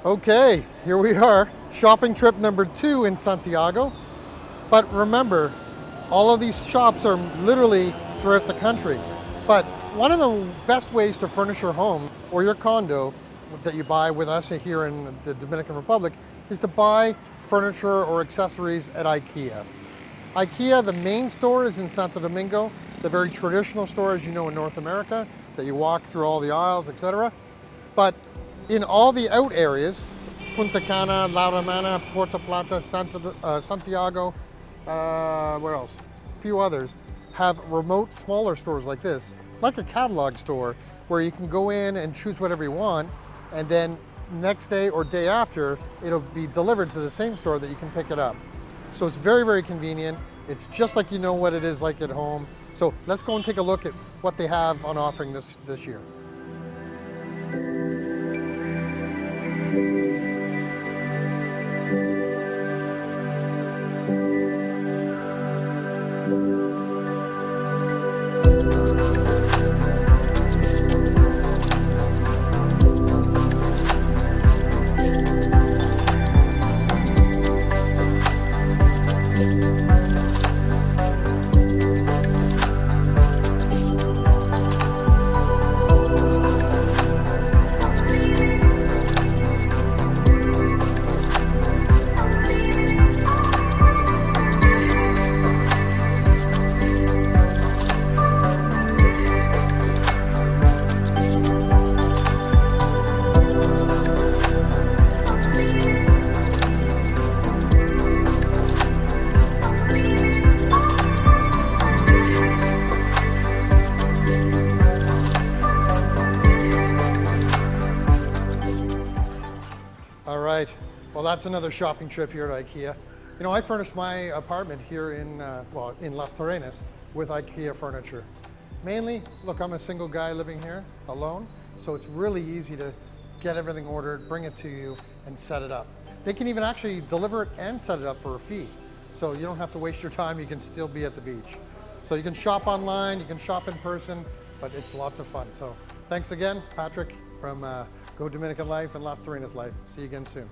Okay, here we are, shopping trip number 2 in Santiago. But remember, all of these shops are literally throughout the country. But one of the best ways to furnish your home or your condo that you buy with us here in the Dominican Republic is to buy furniture or accessories at Ikea. Ikea, the main store is in Santo Domingo, the very traditional store, as you know, in North America, that you walk through all the aisles, etc. But in all the out areas, Punta Cana, La Romana, Puerto Plata, Santiago, where else? A few others have remote, smaller stores like this, like a catalog store, where you can go in and choose whatever you want, and then next day or day after, it'll be delivered to the same store that you can pick it up. So it's very, very convenient. It's just like you know what it is like at home. So let's go and take a look at what they have on offering this year. All right, well, that's another shopping trip here at Ikea. You know, I furnished my apartment here in Las Terrenas with Ikea furniture. Mainly, look, I'm a single guy living here alone, so it's really easy to get everything ordered, bring it to you, and set it up. They can even actually deliver it and set it up for a fee. So you don't have to waste your time, you can still be at the beach. So you can shop online, you can shop in person, but it's lots of fun. So thanks again, Patrick from Go Dominican Life and Las Terrenas Life. See you again soon.